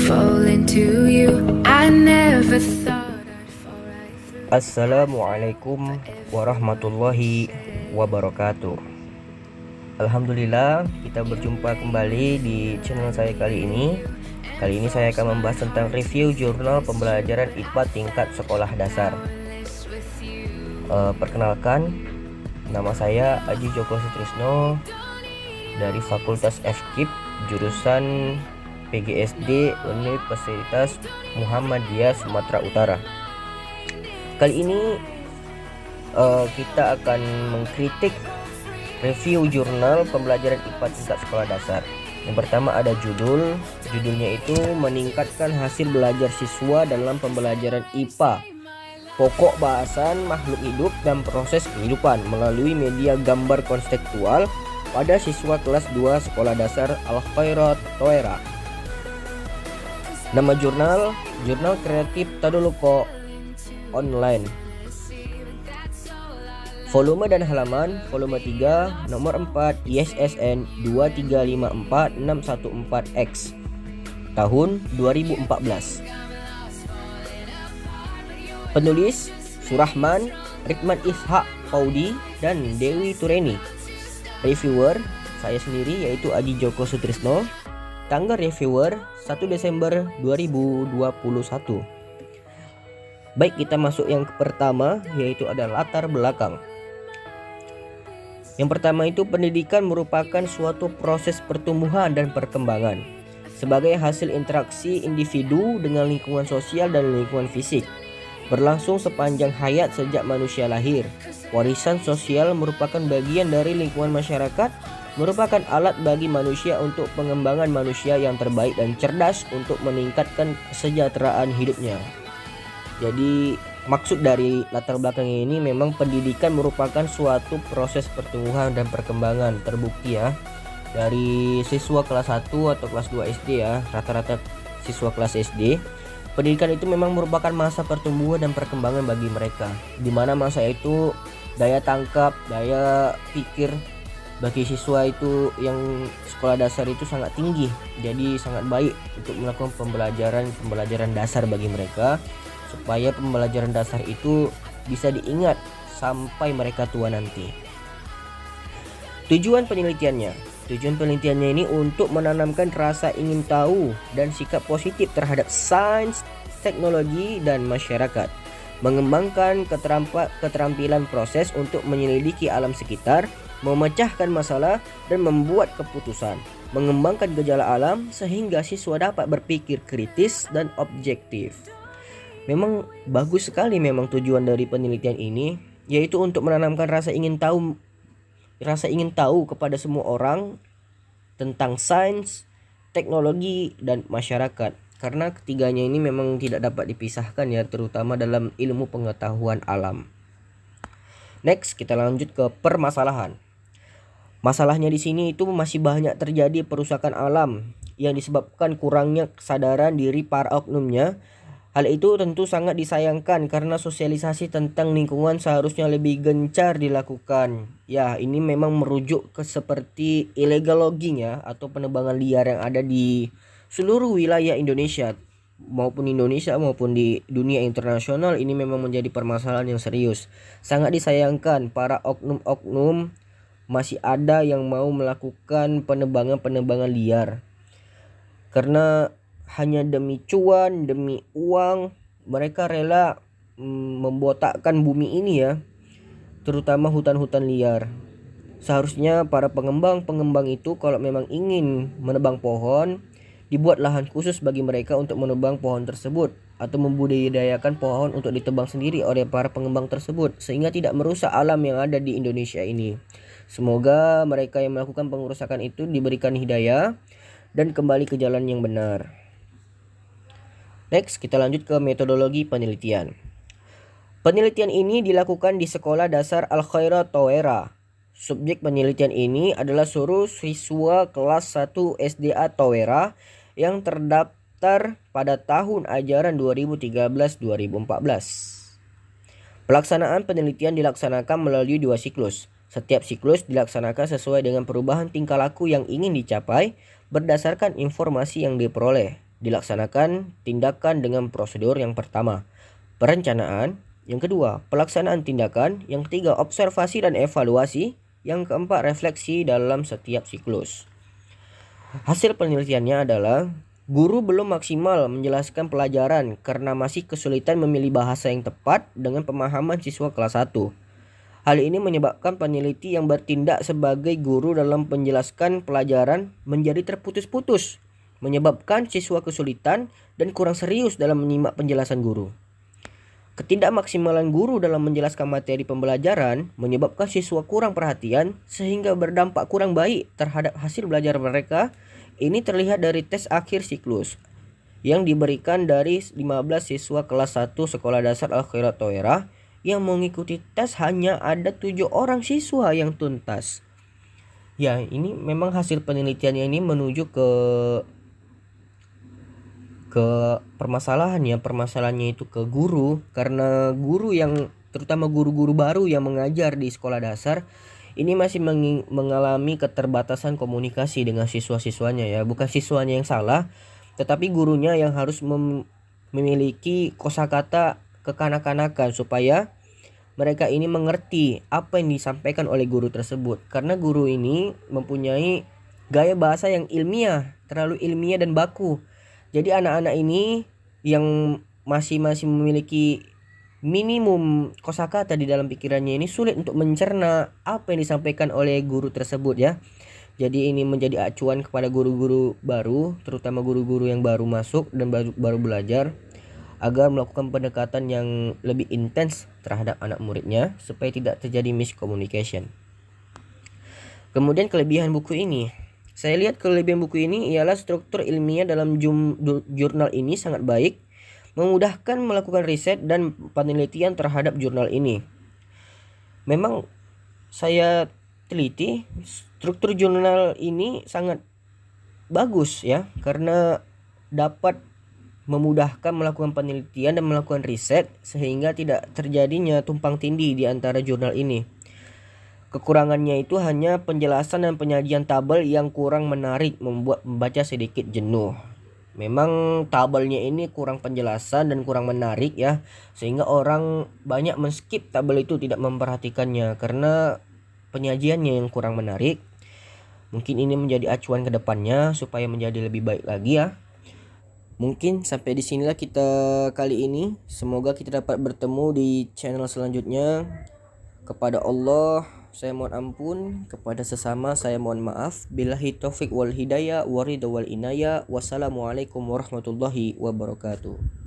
fall into you. I never thought I'd fall right through. Assalamualaikum warahmatullahi wabarakatuh. Alhamdulillah, kita berjumpa kembali di channel saya kali ini. Kali ini saya akan membahas tentang review jurnal pembelajaran IPA tingkat sekolah dasar. Perkenalkan, nama saya Aji Joko Sutrisno dari Fakultas FKIP jurusan PGSD Universitas Muhammadiyah Sumatera Utara. Kali ini kita akan mengkritik review jurnal pembelajaran IPA tingkat sekolah dasar. Yang pertama ada judulnya itu meningkatkan hasil belajar siswa dalam pembelajaran IPA, pokok bahasan makhluk hidup dan proses kehidupan melalui media gambar konseptual pada siswa kelas 2 sekolah dasar Al-Khairat Toera. Nama jurnal kreatif Taduluko Online. Volume dan halaman, volume 3, nomor 4, ISSN 2354614X, tahun 2014. Penulis Surahman, Rikman Ishak Paudi, dan Dewi Tureni. Reviewer saya sendiri yaitu Aji Joko Sutrisno. Tanggal reviewer 1 Desember 2021. Baik, kita masuk yang pertama, yaitu ada latar belakang. Yang pertama itu pendidikan merupakan suatu proses pertumbuhan dan perkembangan sebagai hasil interaksi individu dengan lingkungan sosial dan lingkungan fisik, berlangsung sepanjang hayat sejak manusia lahir. Warisan sosial merupakan bagian dari lingkungan masyarakat, merupakan alat bagi manusia untuk pengembangan manusia yang terbaik dan cerdas untuk meningkatkan kesejahteraan hidupnya. Jadi maksud dari latar belakang ini memang pendidikan merupakan suatu proses pertumbuhan dan perkembangan. Terbukti ya dari siswa kelas 1 atau kelas 2 SD ya, rata-rata siswa kelas SD, pendidikan itu memang merupakan masa pertumbuhan dan perkembangan bagi mereka, di mana masa itu daya tangkap, daya pikir bagi siswa itu yang sekolah dasar itu sangat tinggi. Jadi sangat baik untuk melakukan pembelajaran dasar bagi mereka, supaya pembelajaran dasar itu bisa diingat sampai mereka tua nanti. Tujuan penelitiannya ini untuk menanamkan rasa ingin tahu dan sikap positif terhadap sains, teknologi, dan masyarakat, mengembangkan keterampilan proses untuk menyelidiki alam sekitar, memecahkan masalah, dan membuat keputusan, mengembangkan gejala alam sehingga siswa dapat berpikir kritis dan objektif. Memang bagus sekali memang tujuan dari penelitian ini, yaitu untuk menanamkan rasa ingin tahu kepada semua orang tentang sains, teknologi, dan masyarakat. Karena ketiganya ini memang tidak dapat dipisahkan ya, terutama dalam ilmu pengetahuan alam. Next, kita lanjut ke permasalahan. Masalahnya di sini itu masih banyak terjadi perusakan alam yang disebabkan kurangnya kesadaran diri para oknumnya. Hal itu tentu sangat disayangkan karena sosialisasi tentang lingkungan seharusnya lebih gencar dilakukan. Ya, ini memang merujuk ke seperti illegal logging ya, atau penebangan liar yang ada di seluruh wilayah Indonesia maupun di dunia internasional. Ini memang menjadi permasalahan yang serius. Sangat disayangkan para oknum-oknum masih ada yang mau melakukan penebangan liar. Karena hanya demi cuan, demi uang, mereka rela membotakkan bumi ini ya, terutama hutan-hutan liar. Seharusnya para pengembang itu kalau memang ingin menebang pohon, dibuat lahan khusus bagi mereka untuk menebang pohon tersebut, atau membudidayakan pohon untuk ditebang sendiri oleh para pengembang tersebut, sehingga tidak merusak alam yang ada di Indonesia ini. Semoga mereka yang melakukan pengerusakan itu diberikan hidayah dan kembali ke jalan yang benar. Next, kita lanjut ke metodologi penelitian. Penelitian ini dilakukan di Sekolah Dasar Al-Khairat Toera. Subjek penelitian ini adalah seluruh siswa kelas 1 SDA Toera yang terdaftar pada tahun ajaran 2013-2014. Pelaksanaan penelitian dilaksanakan melalui 2 siklus. Setiap siklus dilaksanakan sesuai dengan perubahan tingkah laku yang ingin dicapai berdasarkan informasi yang diperoleh. Dilaksanakan tindakan dengan prosedur yang pertama, perencanaan. Yang kedua, pelaksanaan tindakan. Yang ketiga, observasi dan evaluasi. Yang keempat, refleksi dalam setiap siklus. Hasil penelitiannya adalah guru belum maksimal menjelaskan pelajaran karena masih kesulitan memilih bahasa yang tepat dengan pemahaman siswa kelas 1. Hal ini menyebabkan peneliti yang bertindak sebagai guru dalam menjelaskan pelajaran menjadi terputus-putus, menyebabkan siswa kesulitan dan kurang serius dalam menyimak penjelasan guru. Ketidakmaksimalan guru dalam menjelaskan materi pembelajaran menyebabkan siswa kurang perhatian sehingga berdampak kurang baik terhadap hasil belajar mereka. Ini terlihat dari tes akhir siklus yang diberikan dari 15 siswa kelas 1 Sekolah Dasar Al-Khairat Thoirah. Yang mengikuti tes hanya ada 7 orang siswa yang tuntas. Ya, ini memang hasil penelitiannya ini menuju ke permasalahannya itu ke guru, karena guru yang terutama guru-guru baru yang mengajar di sekolah dasar ini masih mengalami keterbatasan komunikasi dengan siswa-siswanya ya. Bukan siswanya yang salah, tetapi gurunya yang harus memiliki kosakata kekanak-kanakan supaya mereka ini mengerti apa yang disampaikan oleh guru tersebut. Karena guru ini mempunyai gaya bahasa yang ilmiah, terlalu ilmiah dan baku. Jadi anak-anak ini yang masih memiliki minimum kosakata di dalam pikirannya ini sulit untuk mencerna apa yang disampaikan oleh guru tersebut ya. Jadi ini menjadi acuan kepada guru-guru baru, terutama guru-guru yang baru masuk dan baru belajar, agar melakukan pendekatan yang lebih intens terhadap anak muridnya supaya tidak terjadi miscommunication. Kemudian kelebihan buku ini. Saya lihat kelebihan buku ini ialah struktur ilmiah dalam jurnal ini sangat baik, memudahkan melakukan riset dan penelitian terhadap jurnal ini. Memang saya teliti, struktur jurnal ini sangat bagus ya, karena dapat memudahkan melakukan penelitian dan melakukan riset sehingga tidak terjadinya tumpang tindih di antara jurnal ini. Kekurangannya itu hanya penjelasan dan penyajian tabel yang kurang menarik, membuat membaca sedikit jenuh. Memang tabelnya ini kurang penjelasan dan kurang menarik ya, sehingga orang banyak men-skip tabel itu, tidak memperhatikannya karena penyajiannya yang kurang menarik. Mungkin ini menjadi acuan ke depannya supaya menjadi lebih baik lagi ya. Mungkin sampai di sinilah kita kali ini. Semoga kita dapat bertemu di channel selanjutnya. Kepada Allah saya mohon ampun, kepada sesama saya mohon maaf. Billahi taufik wal hidayah, waridha wal inayah. Wassalamualaikum warahmatullahi wabarakatuh.